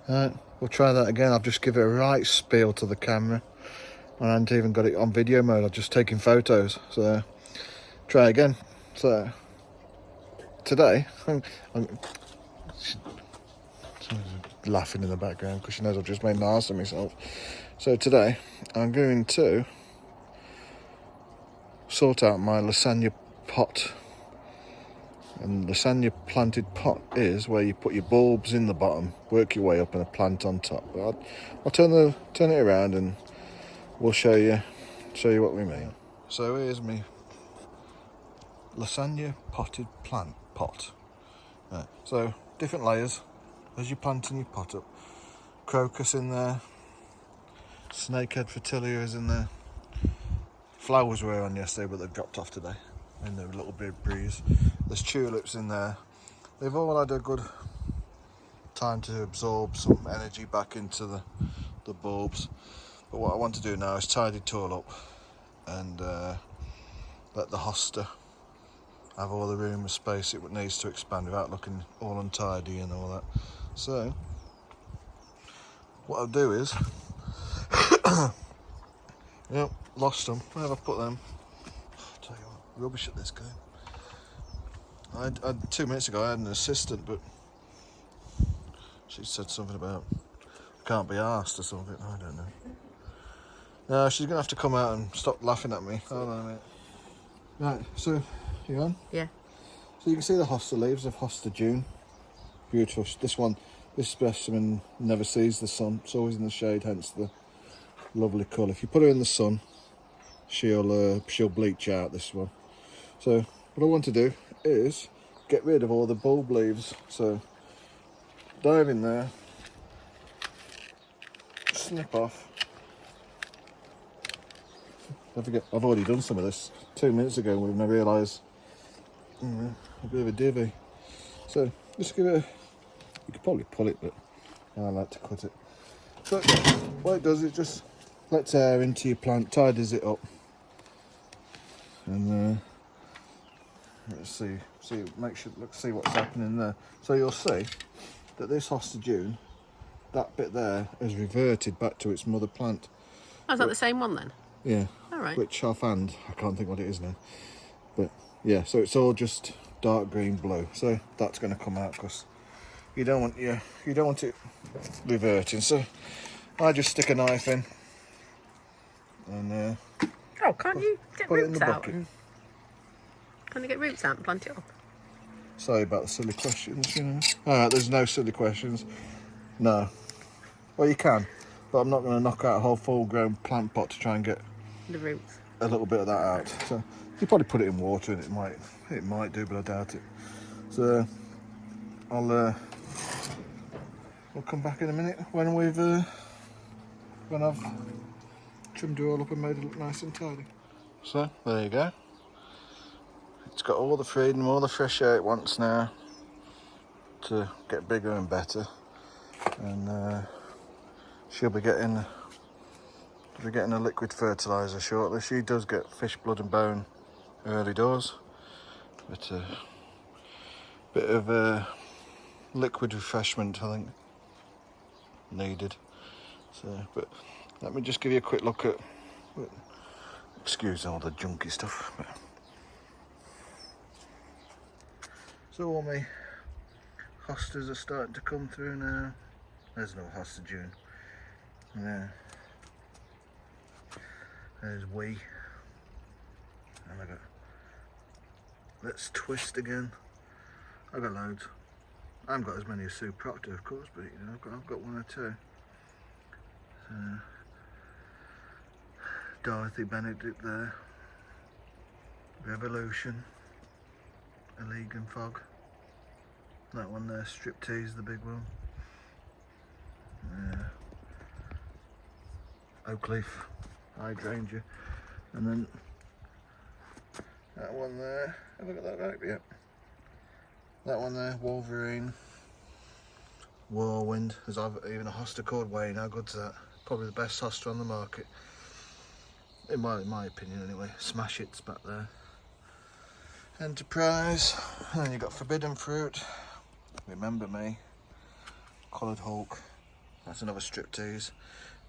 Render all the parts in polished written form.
Right, we'll try that again. I've just given it a right spiel to the camera. I haven't even got it on video mode. I've just taken photos. So try again. So today, she's laughing in the background because she knows I've just made an arse of myself. So today I'm going to sort out my lasagna pot. And lasagna planted pot is where you put your bulbs in the bottom, work your way up, and a plant on top. But I'll turn it around and we'll show you what we mean. So here's me lasagna potted plant pot. Right, so different layers as you're planting your pot up. Crocus in there, snakehead fritilia is in there. Flowers were on yesterday, but they've dropped off today in the little bit of breeze. There's tulips in there. They've all had a good time to absorb some energy back into the bulbs. But what I want to do now is tidy it all up and let the hosta have all the room and space it needs to expand without looking all untidy and all that. So what I'll do is yep, lost them. Where have I put them? I'll tell you what, rubbish at this game. I 2 minutes ago I had an assistant, but she said something about can't be arsed or something. I don't know. No, she's gonna have to come out and stop laughing at me. Hold on a minute. Right, so you on? Yeah. So you can see the hosta leaves of Hosta June. Beautiful. This specimen never sees the sun. It's always in the shade, hence the lovely colour. If you put her in the sun, she'll bleach out, this one. So what I want to do is get rid of all the bulb leaves. So dive in there, snip off. I've already done some of this 2 minutes ago when I realised a bit of a divvy. So just give it you could probably pull it, but I like to cut it. So what it does, it just lets air into your plant, tidies it up, and let's see what's happening there. So you'll see that this Hosta June, that bit there has reverted back to its mother plant. Oh, is that the same one then? Yeah. All right. Which offhand, I can't think what it is now. But yeah, so it's all just dark green blue. So that's going to come out because you don't want it reverting. So I just stick a knife in and Oh, can't you get put it in roots the out? bucket. Can you get roots out and plant it up? Sorry about the silly questions, you know. Alright, there's no silly questions. No. Well, you can, but I'm not going to knock out a whole full-grown plant pot to try and get The roots. a little bit of that out. So you probably put it in water and it might do, but I doubt it. So we'll come back in a minute when I've trimmed it all up and made it look nice and tidy. So there you go. It's got all the freedom, all the fresh air it wants now to get bigger and better, and she'll be getting a liquid fertiliser shortly. She does get fish blood and bone early doors, but a bit of liquid refreshment I think needed. So, but let me just give you a quick look at. Excuse all the junky stuff. But. So all my hostas are starting to come through now. There's no Hosta June. Yeah. There's we. And I got. Let's twist again. I got loads. I haven't got as many as Sue Proctor, of course, but you know, I've got one or two. Dorothy Benedict there. Revolution. Allegan Fog. That one there, Striptease, the big one. Oakleaf, Hydrangea, and then that one there. Have I got that right? Yep. That one there, Wolverine, Whirlwind. There's even a hosta called Wayne. How good's that? Probably the best hosta on the market, in my opinion anyway. Smash It's back there. Enterprise, and then you got Forbidden Fruit, Remember Me, Coloured Hulk, That's another striptease,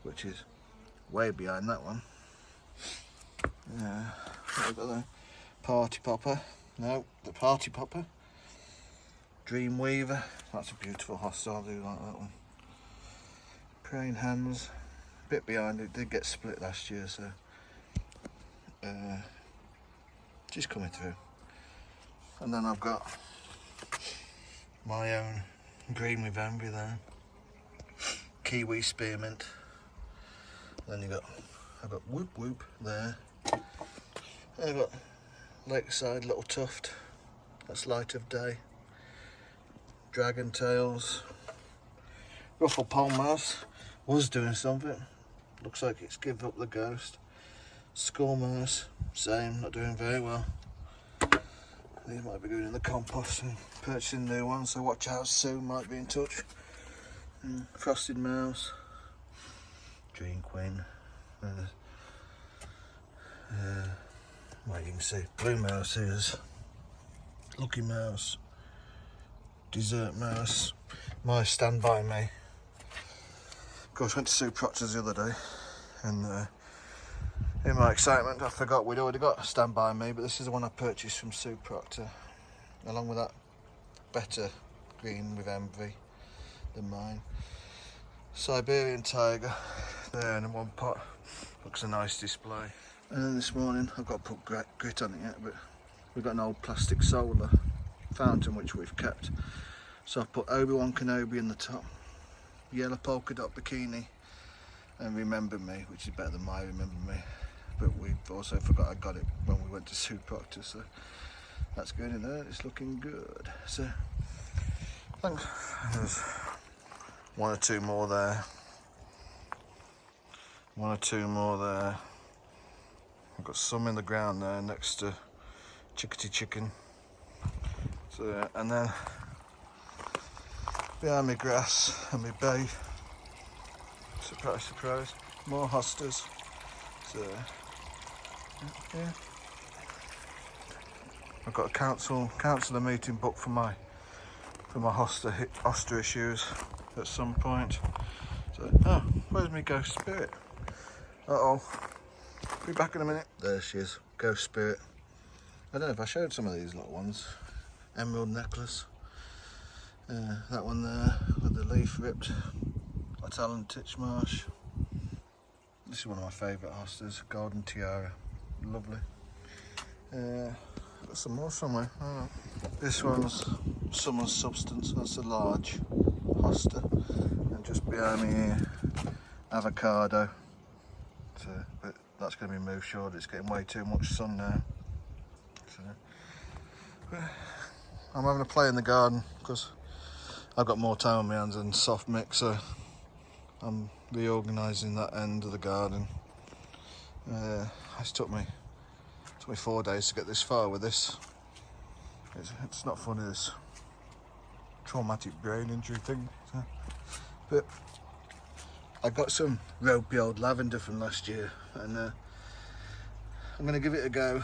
which is way behind that one. Yeah, I've got the party popper. No, the party popper. Dream weaver. That's a beautiful Hosta. I do like that one. Praying hands. A bit behind. It did get split last year, so just coming through. And then I've got my own green with envy there. Kiwi spearmint. Then I've got whoop whoop there. I've got lakeside little tuft. That's light of day. Dragon tails. Ruffle pole mouse was doing something. Looks like it's given up the ghost. Skull mouse, same, not doing very well. These might be going in the compost and purchasing new ones, so watch out, soon might be in touch. Frosted mouse, dream queen. Well, you can see blue mouse is lucky mouse, dessert mouse. My Stand By Me. Of course, went to Sue Proctor's the other day, and in my excitement, I forgot we'd already got Stand By Me, but this is the one I purchased from Sue Proctor, along with that better green with envy than mine. Siberian tiger there in one pot. Looks a nice display. And then this morning, I've got to put grit on it yet, but we've got an old plastic solar fountain which we've kept. So I've put Obi-Wan Kenobi in the top, yellow polka dot bikini, and Remember Me, which is better than my Remember Me. But we also forgot I got it when we went to Sue Proctor, so that's going in there. It's looking good. So thanks. There's one or two more there. One or two more there. I've got some in the ground there next to Chickadee Chicken. So, and then behind me grass and my bay. Surprise, surprise. More hostas. So, yeah. I've got a councillor meeting booked for my Hosta issues at some point. So, oh, where's my ghost spirit? Uh-oh. Be back in a minute. There she is, ghost spirit. I don't know if I showed some of these little ones. Emerald necklace. That one there with the leaf ripped. Alan Titchmarsh. This is one of my favourite hostas. Golden tiara. Lovely. Got some more somewhere. Oh. This one's Summer's Substance. That's a large hosta. And just behind me here, avocado. So, but that's going to be moved short. It's getting way too much sun now. So, I'm having a play in the garden because I've got more time on my hands than soft mix, so I'm reorganising that end of the garden. It took me 4 days to get this far with this. It's not funny, this traumatic brain injury thing. So. But I got some ropey old lavender from last year, and I'm going to give it a go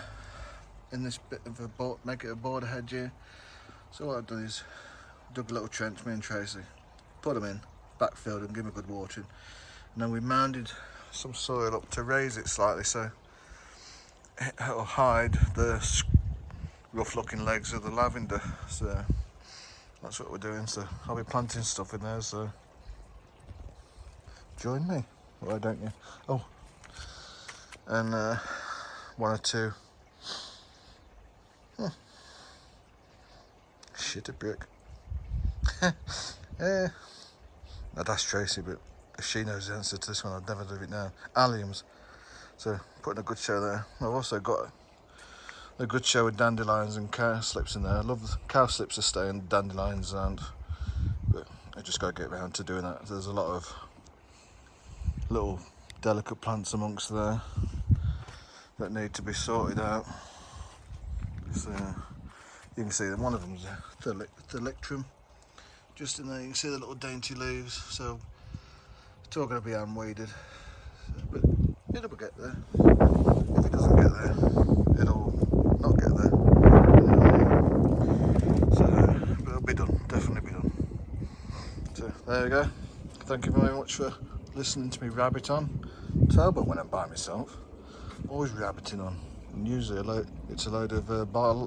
in this bit of a make it a border hedge here. So what I've done is dug a little trench, me and Tracy, put them in, backfilled them, give them a good watering, and then we mounded some soil up to raise it slightly so it'll hide the rough looking legs of the lavender. So that's what we're doing. So I'll be planting stuff in there, so join me, why don't you? Oh, and one or two. Shit a brick. Yeah. I'd ask Tracy, but if she knows the answer to this one, I'd never live it down. Alliums. So putting a good show there. I've also got a good show with dandelions and cowslips in there. I love the cowslips are staying, dandelions aren't. But I just got to get around to doing that. There's a lot of little delicate plants amongst there that need to be sorted out. So you can see that one of them's Thalictrum. Just in there, you can see the little dainty leaves. So it's all going to be hand weeded, but it'll get there. If it doesn't get there, it'll not get there. So but it'll be done, definitely be done. So there we go. thank you very much for listening to me rabbit on. Tobert when I'm by myself, always rabbiting on. And usually it's a load of bottle